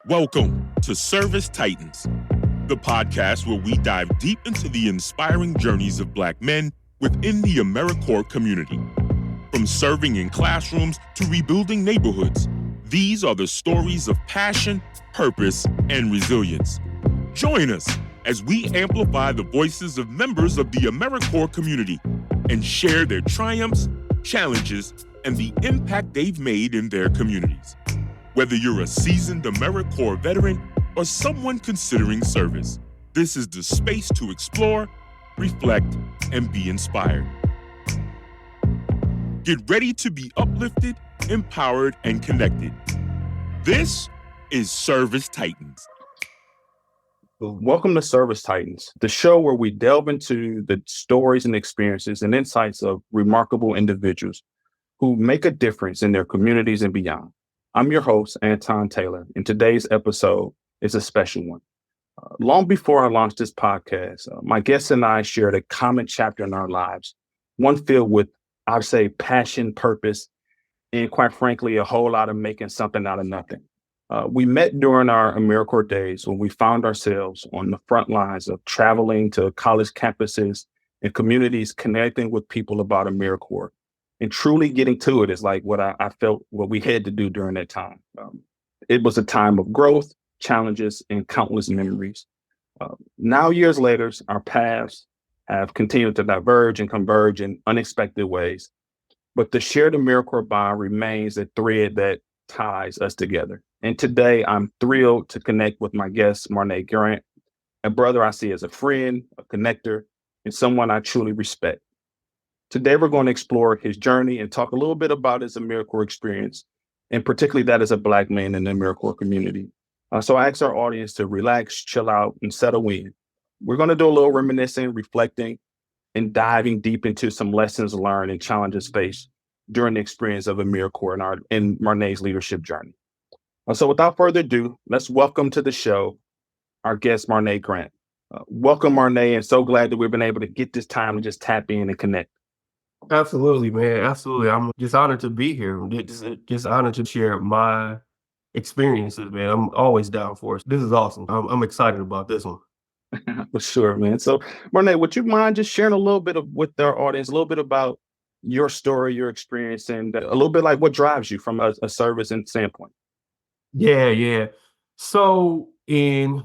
Welcome to Service Titans, the podcast where we dive deep into the inspiring journeys of Black men within the AmeriCorps community. From serving in classrooms to rebuilding neighborhoods, these are the stories of passion, purpose, and resilience. Join us as we amplify the voices of members of the AmeriCorps community and share their triumphs, challenges, and the impact they've made in their communities. Whether you're a seasoned AmeriCorps veteran or someone considering service, this is the space to explore, reflect, and be inspired. Get ready to be uplifted, empowered, and connected. This is Service Titans. Welcome to Service Titans, the show where we delve into the stories and experiences and insights of remarkable individuals who make a difference in their communities and beyond. I'm your host, Anton Taylor, and today's episode is a special one. Long before I launched this podcast, my guests and I shared a common chapter in our lives, one filled with, I'd say, passion, purpose, and quite frankly, a whole lot of making something out of nothing. We met during our AmeriCorps days when we found ourselves on the front lines of traveling to college campuses and communities, connecting with people about AmeriCorps. And truly getting to it is like what I felt what we had to do during that time. It was a time of growth, challenges, and countless memories. Now, years later, our paths have continued to diverge and converge in unexpected ways. But the shared AmeriCorps bond remains a thread that ties us together. And today, I'm thrilled to connect with my guest, Marnee Grant, a brother I see as a friend, a connector, and someone I truly respect. Today, we're going to explore his journey and talk a little bit about his AmeriCorps experience, and particularly that as a Black man in the AmeriCorps community. So I ask our audience to relax, chill out, and settle in. We're going to do a little reminiscing, reflecting, and diving deep into some lessons learned and challenges faced during the experience of AmeriCorps and Marnee's leadership journey. So without further ado, let's welcome to the show our guest, Marnee Grant. Welcome, Marnee, and so glad that we've been able to get this time to just tap in and connect. Absolutely, man. Absolutely. I'm just honored to be here. Just honored to share my experiences, man. I'm always down for it. This is awesome. I'm excited about this one. For sure, man. So, Marnee, would you mind just sharing a little bit with our audience, a little bit about your story, your experience, and a little bit like what drives you from a service and standpoint? Yeah. So in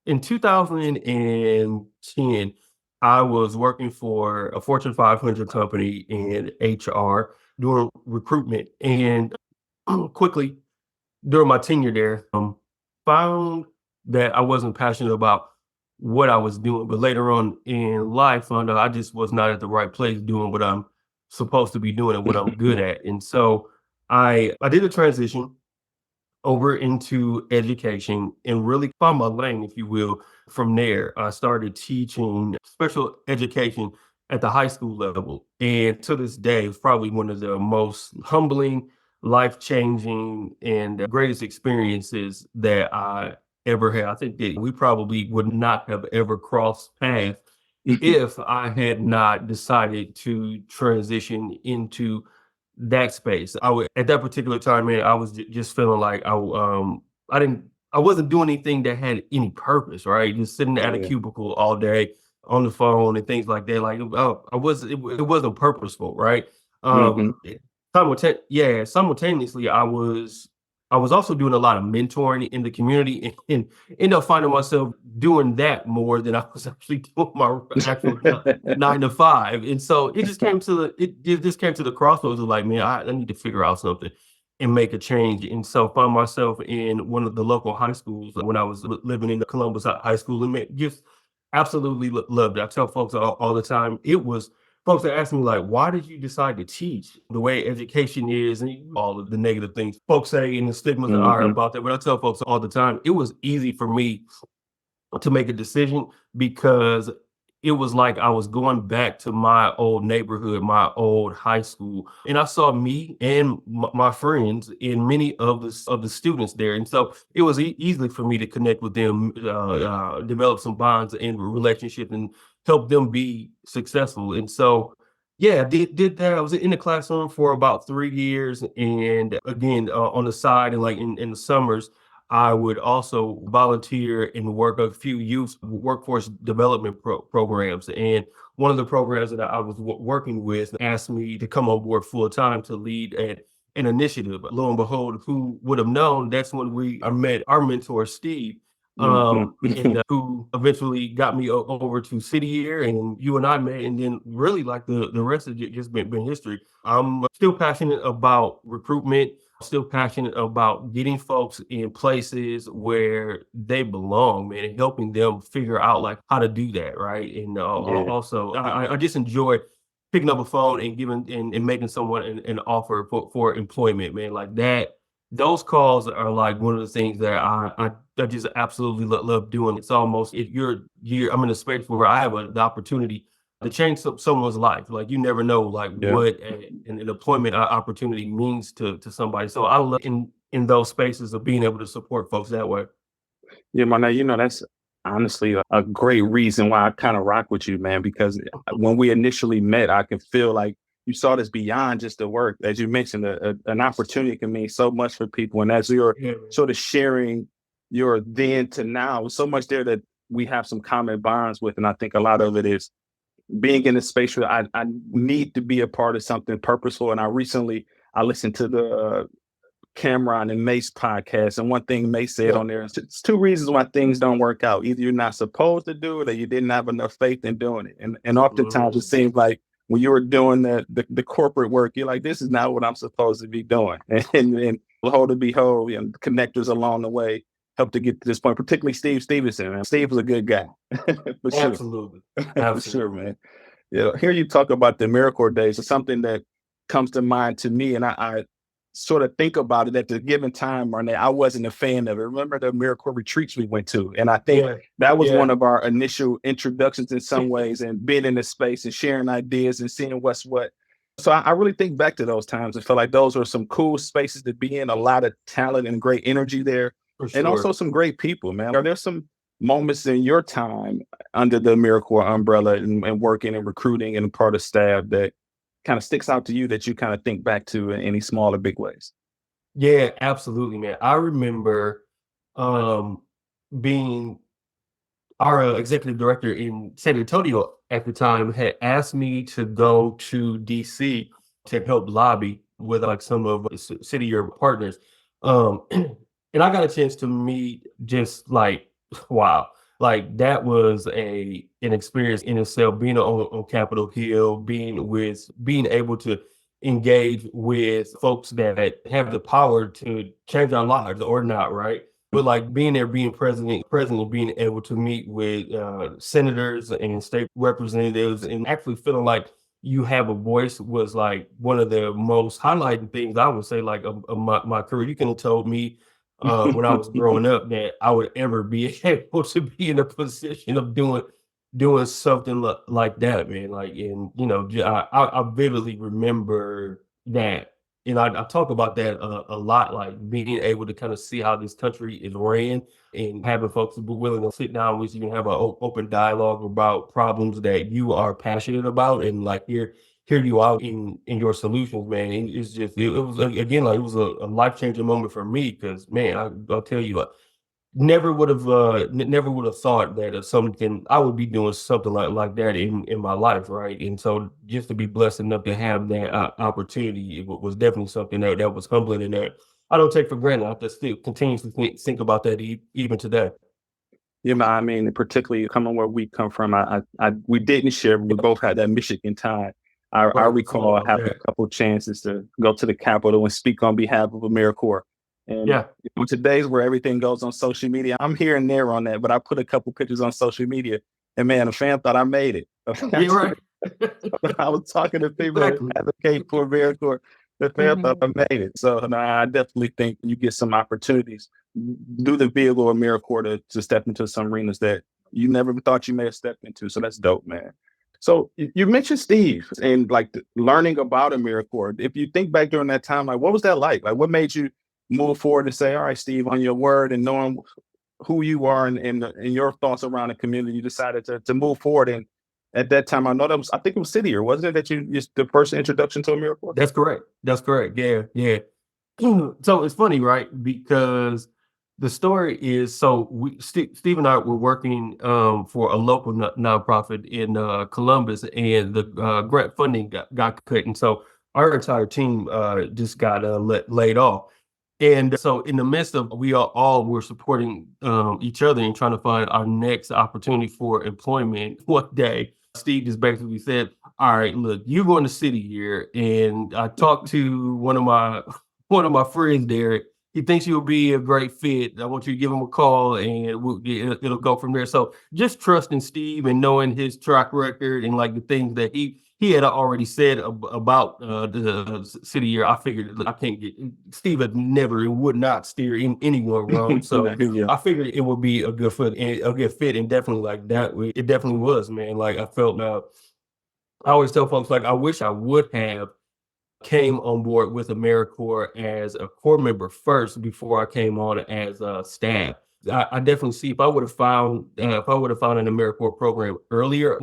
2010, I was working for a Fortune 500 company in HR doing recruitment, and quickly during my tenure there, found that I wasn't passionate about what I was doing. But later on in life, found out I just was not at the right place doing what I'm supposed to be doing and what I'm good at. And so I did a transition over into education and really found my lane, if you will. From there, I started teaching special education at the high school level. And to this day, it's probably one of the most humbling, life-changing, and greatest experiences that I ever had. I think that we probably would not have ever crossed paths if I had not decided to transition into that space. At that particular time, man, I was just feeling like I wasn't doing anything that had any purpose, right? Just sitting at a cubicle all day on the phone and things like that. Like, it wasn't purposeful, right? Simultaneously, I was also doing a lot of mentoring in the community and ended up finding myself doing that more than I was actually doing my actual 9 to 5. And so it just came to the crossroads of like, man, I need to figure out something and make a change. And so found myself in one of the local high schools when I was living in the Columbus High School, and just absolutely loved it. I tell folks all the time, folks that ask me like, why did you decide to teach the way education is and all of the negative things folks say and the stigmas that are about that? But I tell folks all the time, it was easy for me to make a decision because it was like I was going back to my old neighborhood, my old high school, and I saw me and my friends and many of the students there, and so it was easy for me to connect with them, develop some bonds and relationships, and help them be successful. And so, yeah, did that. I was in the classroom for about 3 years, and again, on the side and like in the summers, I would also volunteer and work a few youth workforce development programs. And one of the programs that I was working with asked me to come on board full time to lead an initiative. Lo and behold, who would have known? That's when I met our mentor, Steve, and who eventually got me over to City Year, and you and I met, and then really like the rest of it just been history. I'm still passionate about recruitment, still passionate about getting folks in places where they belong, man, and helping them figure out like how to do that, right? And Yeah. also, I just enjoy picking up a phone and giving and making someone an offer for employment, man, like that. Those calls are like one of the things that I just absolutely love doing. It's almost if I'm in a space where I have the opportunity to change someone's life. Like you never know like Yeah. what an employment opportunity means to somebody. So I love in those spaces of being able to support folks that way. Yeah, man. Now, that's honestly a great reason why I kind of rock with you, man, because when we initially met, I can feel like you saw this beyond just the work. As you mentioned, an opportunity can mean so much for people. And as you're Yeah, sort of sharing your then to now, so much there that we have some common bonds with. And I think a lot of it is being in a space where I need to be a part of something purposeful. And I listened to the Cameron and Mace podcast. And one thing Mace said yeah, on there is it's two reasons why things don't work out. Either you're not supposed to do it or you didn't have enough faith in doing it. And oftentimes it mhm, seems like when you were doing the corporate work, you're like, this is not what I'm supposed to be doing. And lo and behold, connectors along the way help to get to this point, particularly Steve Stevenson. Man. Steve was a good guy for sure. absolutely, For sure, absolutely. man. Yeah, hear you talk about the AmeriCorps days. It's something that comes to mind to me, and I sort of think about it at the given time, Marnee. I wasn't a fan of it. Remember the AmeriCorps retreats we went to, and I think Yeah, that was yeah, one of our initial introductions in some ways, and being in this space and sharing ideas and seeing what's what. So I really think back to those times. I feel like those were some cool spaces to be in. A lot of talent and great energy there, for and also sure. some great people. Man, are there some moments in your time under the AmeriCorps umbrella and working and recruiting and part of staff that kind of sticks out to you that you kind of think back to in any small or big ways? Yeah, absolutely, man. I remember um being our executive director in San Antonio at the time had asked me to go to DC to help lobby with like some of the city year partners. And I got a chance to meet just like wow, like that was an experience in itself. Being on Capitol Hill, being able to engage with folks that have the power to change our lives or not, right? But like being there, being president, being able to meet with senators and state representatives, and actually feeling like you have a voice was like one of the most highlighting things I would say, like of my career. You can have told me when I was growing up that I would ever be able to be in a position of doing something like that, man. Like, and I vividly remember that, and I talk about that a lot, like being able to kind of see how this country is ran and having folks be willing to sit down with you and have an open dialogue about problems that you are passionate about, and like hear you out in your solutions, man. And it's just it was again like it was a life changing moment for me because man, I'll tell you, like, never would have thought that something I would be doing something like that in my life, right? And so just to be blessed enough to have that opportunity, was definitely something that was humbling and that I don't take for granted. I have to still continuously think about that even today. I mean, particularly coming where we come from, we didn't share. We both had that Michigan tie. I Right. Come recall on, having yeah. a couple chances to go to the Capitol and speak on behalf of AmeriCorps. And Yeah. today's where everything goes on social media. I'm here and there on that, but I put a couple pictures on social media, and man, a fan thought I made it. Yeah, right. I was talking to people that Exactly. advocate for AmeriCorps. The fan thought Mhm. I made it. So no, I definitely think you get some opportunities do the vehicle of AmeriCorps to step into some arenas that you never thought you may have stepped into. So that's dope, man. So you mentioned Steve and like learning about AmeriCorps. If you think back during that time, like what was that like? Like what made you move forward and say, all right, Steve, on your word and knowing who you are and your thoughts around the community, you decided to move forward. And at that time, I think it was City Year, wasn't it? That you just the first introduction to AmeriCorps? That's correct. That's correct. Yeah, yeah. So it's funny, right? Because The story is, so Steve and I were working for a local nonprofit in Columbus, and the grant funding got cut, and so our entire team just got laid off. And so, in the midst of, we all were supporting each other and trying to find our next opportunity for employment. One day, Steve just basically said, "All right, look, you're going to city here," and I talked to one of my friends there. He thinks you'll be a great fit. I want you to give him a call, and it'll go from there. So just trusting Steve and knowing his track record and like the things that he had already said about the city year, I figured, look, I can't get Steve had never and would not steer anyone wrong. So Yeah. I figured it would be a good fit, and definitely like that. It definitely was, man. Like I felt. I always tell folks, like, I wish I would have came on board with AmeriCorps as a core member first before I came on as a staff. I definitely see if I would have found an AmeriCorps program earlier,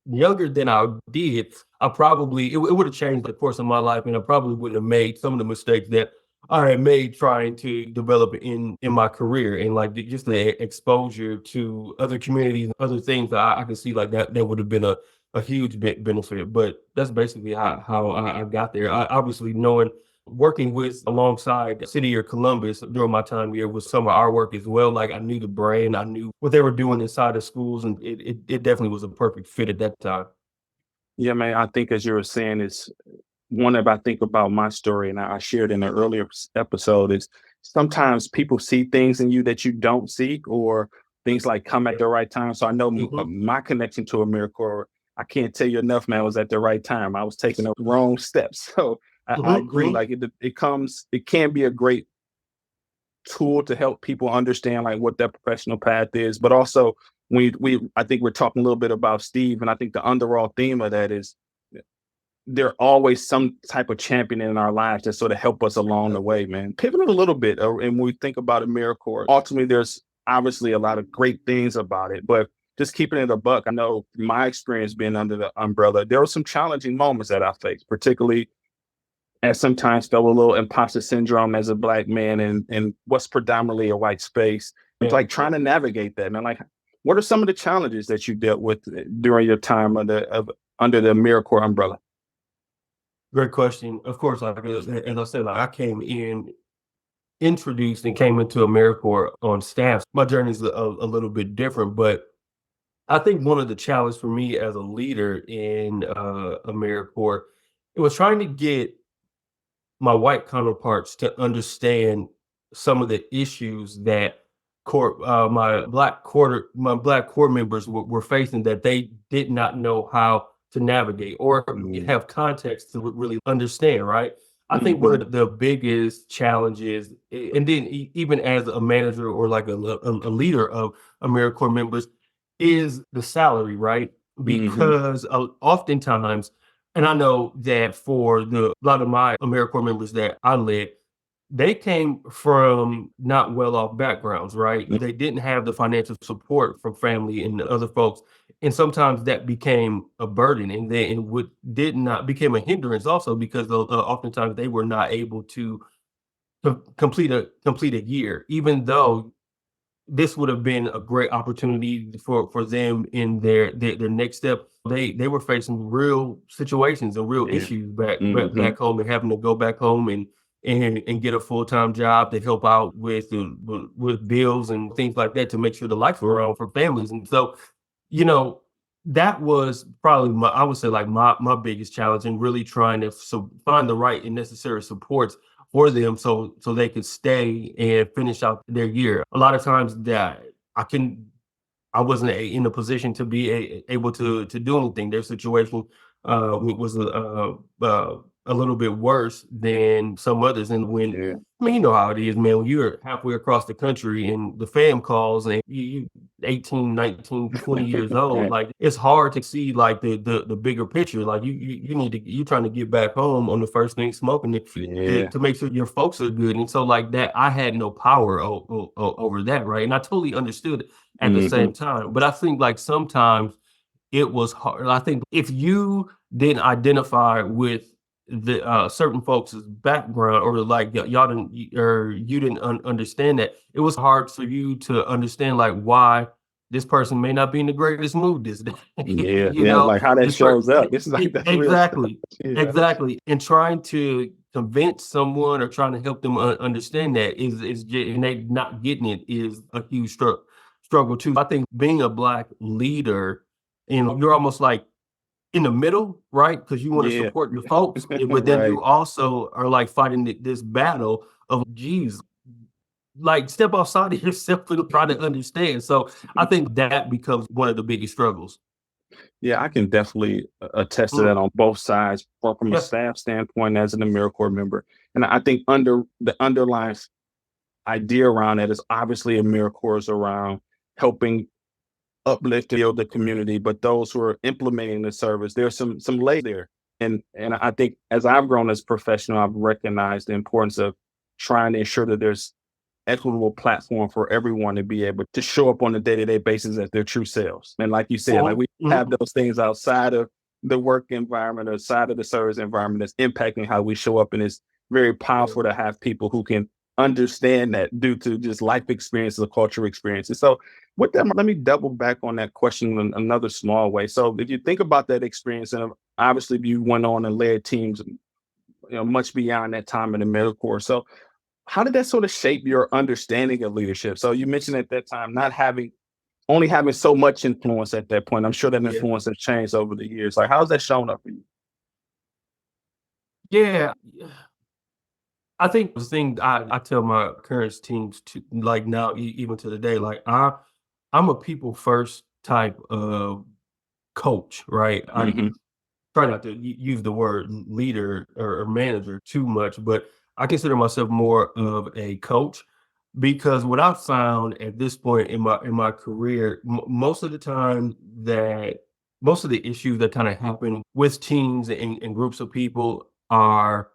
younger than I did, I probably it would have changed the course of my life, and I probably wouldn't have made some of the mistakes that I had made trying to develop in my career, and like just the exposure to other communities and other things that I could see like that would have been a huge benefit. But that's basically how I got there. I obviously knowing working with alongside the city of Columbus during my time here was some of our work as well. Like I knew the brand, I knew what they were doing inside the schools, and it definitely was a perfect fit at that time. Yeah, man. I think as you were saying, is one if I think about my story, and I shared in an earlier episode, is sometimes people see things in you that you don't see, or things like come at the right time. So I know Mhm. my connection to AmeriCorps, I can't tell you enough, man, was at the right time. I was taking the wrong steps. So I Mhm, agree. mhm. Like it can be a great tool to help people understand like what their professional path is, but also I think we're talking a little bit about Steve, and I think the underall theme of that is there always some type of champion in our lives that sort of help us along the way, man. Pivoting a little bit, and when we think about AmeriCorps, ultimately there's obviously a lot of great things about it, but just keeping it a buck, I know from my experience being under the umbrella, there were some challenging moments that I faced, particularly as sometimes felt a little imposter syndrome as a Black man in what's predominantly a white space. It's Yeah. like trying to navigate that, man. Like, what are some of the challenges that you dealt with during your time under the AmeriCorps umbrella? Great question. Of course, like as I said, like I came introduced and came into AmeriCorps on staff. My journey is a little bit different, but I think one of the challenges for me as a leader in AmeriCorps, it was trying to get my white counterparts to understand some of the issues that my black core members were facing, that they did not know how to navigate or Mm, have context to really understand, right? I think one mhm, of the biggest challenges, and then even as a manager or like a leader of AmeriCorps members, is the salary, right? mhm, Because oftentimes, and I know that for a lot of my AmeriCorps members that I led, they came from not well-off backgrounds, right? mm, They didn't have the financial support from family and other folks, and sometimes that became a burden, and then and would did not became a hindrance also because oftentimes they were not able to complete a year, even though this would have been a great opportunity for them in their next step. They were facing real situations and real yeah, issues mhm, back home, and having to go back home and get a full-time job to help out with bills and things like that to make sure the lights were on for families. And so, you know, that was probably I would say like my biggest challenge in really trying to find the right and necessary supports for them so they could stay and finish out their year. A lot of times that I can I wasn't in a position to be able to do anything. Their situation was a little bit worse than some others. And when, yeah, I mean, you know how it is, man, when you're halfway across the country and the fam calls and you 18, 19, 20 years old, like it's hard to see like the bigger picture. Like you need to, you're trying to get back home on the first thing smoking it yeah, to make sure your folks are good. And so like that, I had no power over that. Right. And I totally understood at the mhm, same time. But I think like sometimes it was hard. I think if you didn't identify with the certain folks' background, or like y'all didn't or you didn't understand that, it was hard for you to understand like why this person may not be in the greatest mood this day. Yeah, You yeah, know, like how that this per shows up. It's like that's real stuff. exactly, Yeah. exactly. And trying to convince someone or trying to help them understand that and they not getting it is a huge struggle too. I think being a Black leader, you're almost like in the middle, right? Because you want to Yeah. support your folks, but then Right. you also are like fighting this battle of, geez, like step outside of yourself and try to understand. So I think that becomes one of the biggest struggles. Yeah, I can definitely attest to that Mm, on both sides, from a yeah, staff standpoint as an AmeriCorps member. And I think under the underlying idea around that is obviously AmeriCorps is around helping uplift and build the community, but those who are implementing the service, there's some layers there. And I think as I've grown as a professional, I've recognized the importance of trying to ensure that there's equitable platform for everyone to be able to show up on a day-to-day basis as their true selves. And like you said, like we have mhm, those things outside of the work environment or side of the service environment that's impacting how we show up. And it's very yeah, powerful to have people who can understand that due to just life experiences or cultural experiences. So with that, let me double back on that question in another small way. So if you think about that experience, and obviously you went on and led teams, much beyond that time in the Middle Corps. So how did that sort of shape your understanding of leadership? So you mentioned at that time not having only having so much influence at that point. I'm sure that yeah, influence has changed over the years. Like how's that shown up for you? yeah. I think the thing I tell my current teams to, like now, even to the day, like I'm a people first type of coach, right? I Hmm. try not to use the word leader or manager too much, but I consider myself more of a coach, because what I've found at this point in my career, most of the time that most of the issues that kind of happen with teams and groups of people are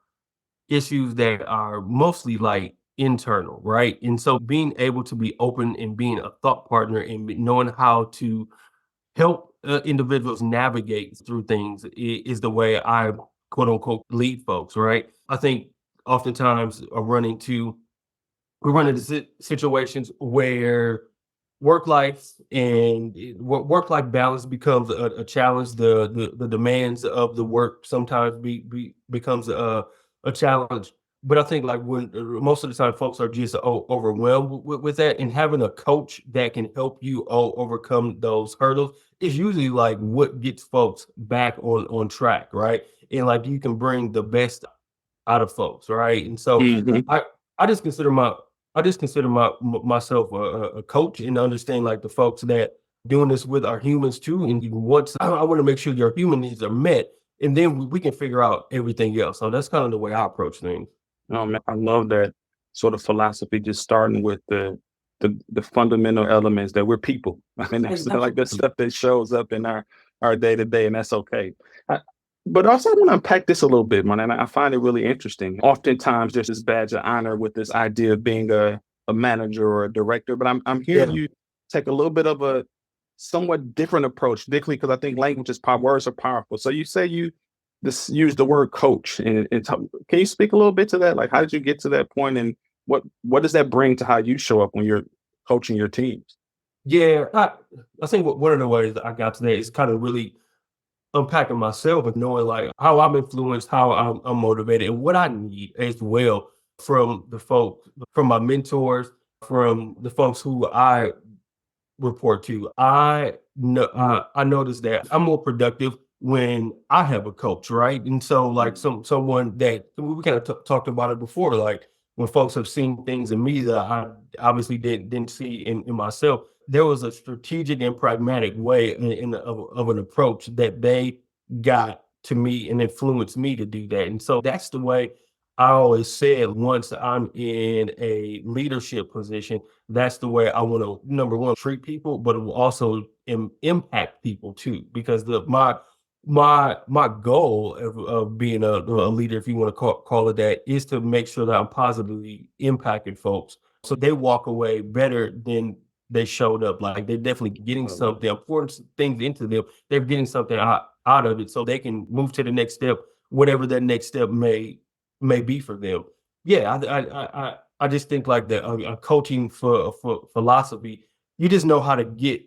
issues that are mostly like internal, right? And so being able to be open and being a thought partner and knowing how to help individuals navigate through things is the way I quote unquote lead folks, right? I think oftentimes we run into situations where work life balance becomes a challenge. The demands of the work sometimes becomes a challenge. But I think like when most of the time folks are just overwhelmed with that, and having a coach that can help you overcome those hurdles is usually like what gets folks back on track, right? And like you can bring the best out of folks, right? And so Hmm. I I just consider my I just consider myself a coach, and understand like the folks that doing this with are humans too. And once I want to make sure your human needs are met, and then we can figure out everything else. So that's kind of the way I approach things. Oh man, I love that sort of philosophy, just starting with the fundamental elements that we're people. I mean, that's like the Absolutely. stuff that shows up in our day to day, and that's okay. I, but also, I want to unpack this a little bit, man, and I find it really interesting. Oftentimes, there's this badge of honor with this idea of being a manager or a director, but I'm hearing Yeah. you take a little bit of a somewhat different approach, particularly because I think language is power, words are powerful. So you say you this use the word coach, and can you speak a little bit to that? Like, how did you get to that point, and what does that bring to how you show up when you're coaching your teams? Yeah. I think one of the ways that I got to that is kind of really unpacking myself and knowing like how I'm influenced, how I'm motivated, and what I need as well from the folks, from my mentors, from the folks who I report to. I noticed that I'm more productive when I have a coach, right? And so like someone that we kind of talked about it before, like when folks have seen things in me that I obviously didn't see in myself. There was a strategic and pragmatic way of an approach that they got to me and influenced me to do that. And so that's the way I always said, once I'm in a leadership position, that's the way I want to, number one, treat people, but it will also impact people too. Because my goal of being a leader, if you want to call it that, is to make sure that I'm positively impacting folks, so they walk away better than they showed up. Like they're definitely getting I love something, important things into them. They're getting something out of it, so they can move to the next step whatever that next step may be for them. Yeah, I just think like the coaching for philosophy, you just know how to get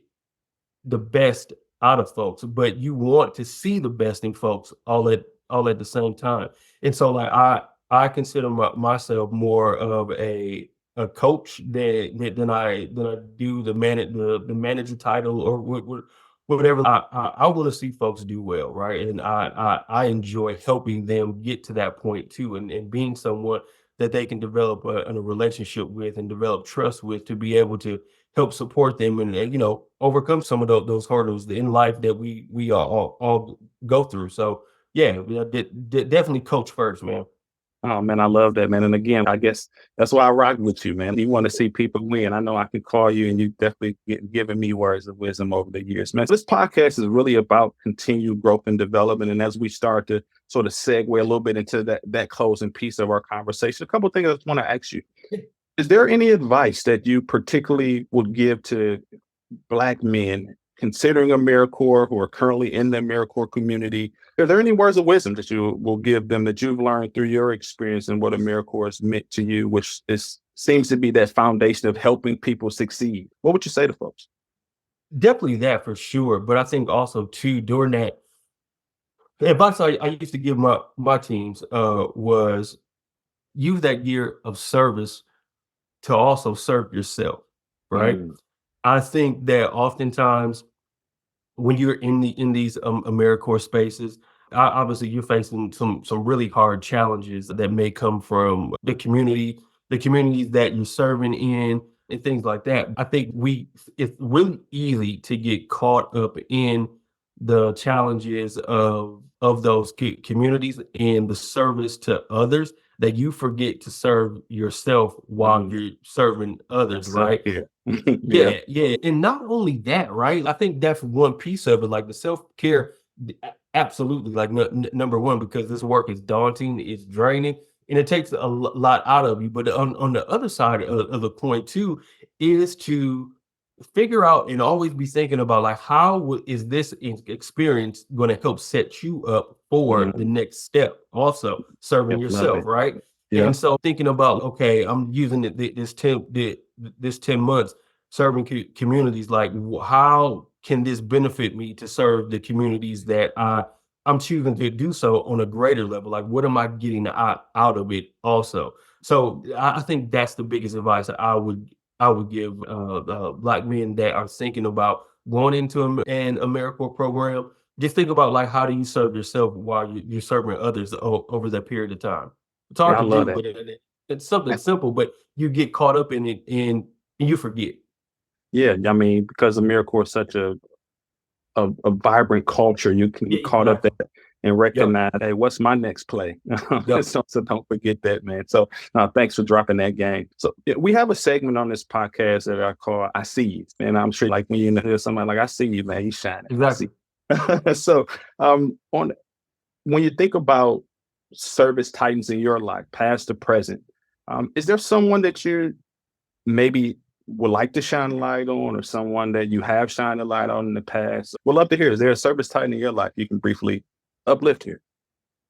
the best out of folks, but you want to see the best in folks all at the same time. And so like I consider myself more of a coach than I do the manager title or whatever. I want to see folks do well, right? And I enjoy helping them get to that point too, and being someone that they can develop a relationship with and develop trust with to be able to help support them and you know overcome some of those hurdles in life that we all go through. So yeah, definitely coach first, man. Oh man, I love that, man. And again, I guess that's why I rock with you, man. You want to see people win. I know I can call you and you definitely given me words of wisdom over the years, man. This podcast is really about continued growth and development. And as we start to sort of segue a little bit into that closing piece of our conversation, a couple of things I just want to ask you. Is there any advice that you particularly would give to Black men considering AmeriCorps who are currently in the AmeriCorps community? Are there any words of wisdom that you will give them that you've learned through your experience and what AmeriCorps has meant to you, which seems to be that foundation of helping people succeed? What would you say to folks? Definitely that for sure. But I think also too during that advice I used to give my teams was use that year of service to also serve yourself, right? Mm, I think that oftentimes when you're in these AmeriCorps spaces, obviously you're facing some really hard challenges that may come from the communities that you're serving in, and things like that. I think it's really easy to get caught up in the challenges of those communities and the service to others that you forget to serve yourself while mm. you're serving others, That's up right? here. Yeah. Yeah, yeah, and not only that, right? I think that's one piece of it, like the self-care, absolutely, like number one, because this work is daunting, it's draining, and it takes a lot out of you. But on the other side of the point too, is to figure out and always be thinking about like how is this experience going to help set you up for the Mm, next step, also yeah, serving love yourself, it. right? Yeah. And so thinking about, okay, I'm using this 10 months serving communities, like how can this benefit me to serve the communities that I'm choosing to do so on a greater level? Like what am I getting out of it also? So I think that's the biggest advice that I would give Black men that are thinking about going into an AmeriCorps program. Just think about like how do you serve yourself while you're serving others over that period of time. It's hard Yeah, I to love do, that. but it's something simple, but you get caught up in it and you forget. Yeah, I mean, because AmeriCorps is such a vibrant culture, you can Yeah, get caught up there exactly. and Yep. recognize, hey, what's my next play? Yep. So don't forget that, man. So thanks for dropping that game. So yeah, we have a segment on this podcast that I call "I See You," and I'm sure like when you hear somebody like, "I see you, man, you shining." I see. Exactly. So on when you think about service titans in your life, past to present, is there someone that you maybe would like to shine a light on or someone that you have shined a light on in the past? We'd love to hear. Is there a service titan in your life you can briefly uplift here?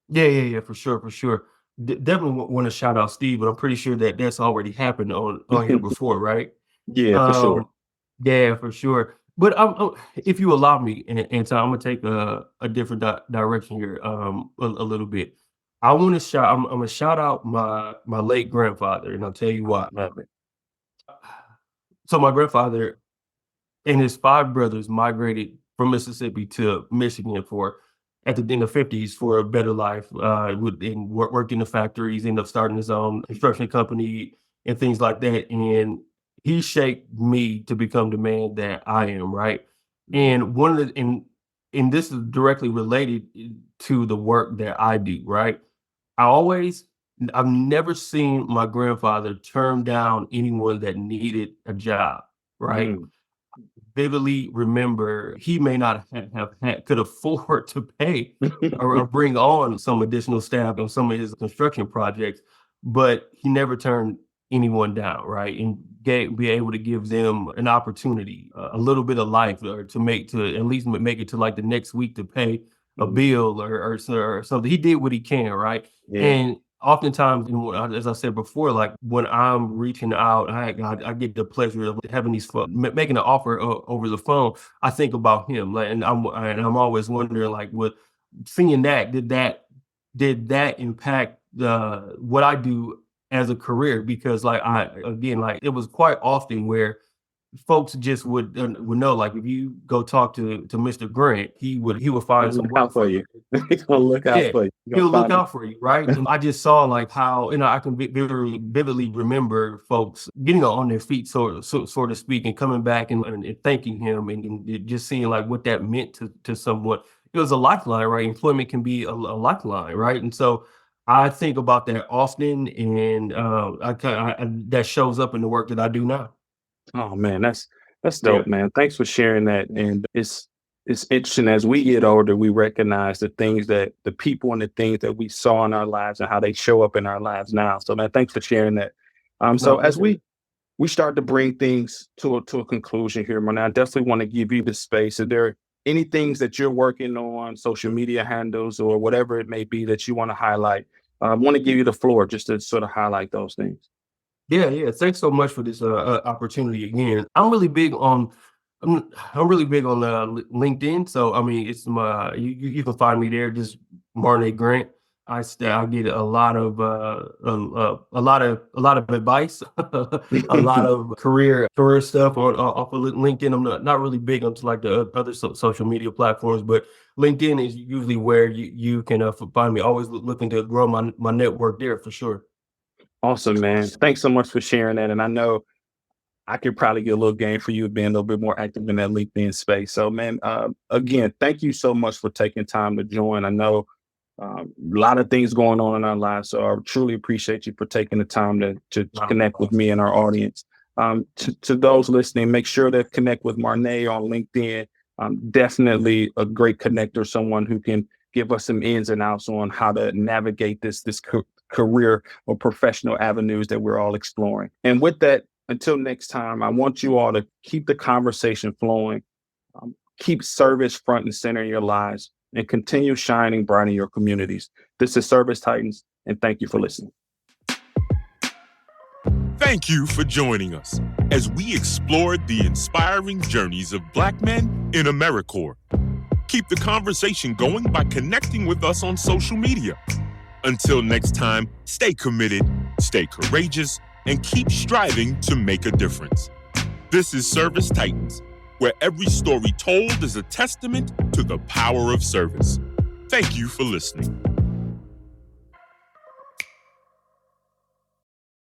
Yeah, yeah, yeah, for sure, for sure. Definitely want to shout out Steve, but I'm pretty sure that that's already happened on here before, right? Yeah, for sure. Um, yeah, for sure. But if you allow me, and so I'm gonna take a different direction here, a little bit. I want to shout. I'm gonna shout out my late grandfather, and I'll tell you why. Love it. So my grandfather and his five brothers migrated from Mississippi to Michigan for in the 50s for a better life. And worked in the factories, ended up starting his own construction company and things like that. And he shaped me to become the man that I am, right? Mhm. And one of the and this is directly related to the work that I do, right? I always I've never seen my grandfather turn down anyone that needed a job, right? Mm. Vividly remember he may not have had could afford to pay or bring on some additional staff on some of his construction projects, but he never turned anyone down, right? And be able to give them an opportunity, a little bit of life, or to make to at least make it to like the next week to pay a bill or something. He did what he can, right? Yeah. And oftentimes, as I said before, like when I'm reaching out, I get the pleasure of having these making an offer over the phone. I think about him, like, and I'm always wondering, like, with seeing that, did that impact what I do as a career? Because like like it was quite often where folks just would know, like if you go talk to Mr. Grant, he would find some Look work out for you. He's gonna look out yeah, for you. You're he'll gonna look find out for you, right? And I just saw like how, I can vividly remember folks getting on their feet, so to speak, and coming back and thanking him and just seeing like what that meant to someone. It was a lifeline, right? Employment can be a lifeline, right? And so I think about that often, and that shows up in the work that I do now. Oh man, that's Yeah. dope, man. Thanks for sharing that. And it's interesting as we get older, we recognize the things that the people and the things that we saw in our lives and how they show up in our lives now. So man, thanks for sharing that. So No, as we start to bring things to a conclusion here, Marnee, I definitely want to give you the space. Are there any things that you're working on, social media handles or whatever it may be that you want to highlight? I want to give you the floor just to sort of highlight those things. Yeah. Thanks so much for this opportunity again. I'm really big on LinkedIn. So I mean, it's you can find me there. Just Marnee Grant. I get a lot of a lot of advice, a lot of career stuff on off of LinkedIn. I'm not really big onto like the other social media platforms, but LinkedIn is usually where you can find me. Always looking to grow my network there for sure. Awesome, man. Thanks so much for sharing that. And I know I could probably get a little game for you being a little bit more active in that LinkedIn space. So, man, again, thank you so much for taking time to join. I know a lot of things going on in our lives, so I truly appreciate you for taking the time to connect with me and our audience. To those listening, make sure to connect with Marnee on LinkedIn. Definitely a great connector, someone who can give us some ins and outs on how to navigate this career or professional avenues that we're all exploring. And with that, until next time, I want you all to keep the conversation flowing, keep service front and center in your lives, and continue shining bright in your communities. This is Service Titans, and thank you for listening. Thank you for joining us as we explored the inspiring journeys of Black men in AmeriCorps. Keep the conversation going by connecting with us on social media. Until next time, stay committed, stay courageous, and keep striving to make a difference. This is Service Titans, where every story told is a testament to the power of service. Thank you for listening.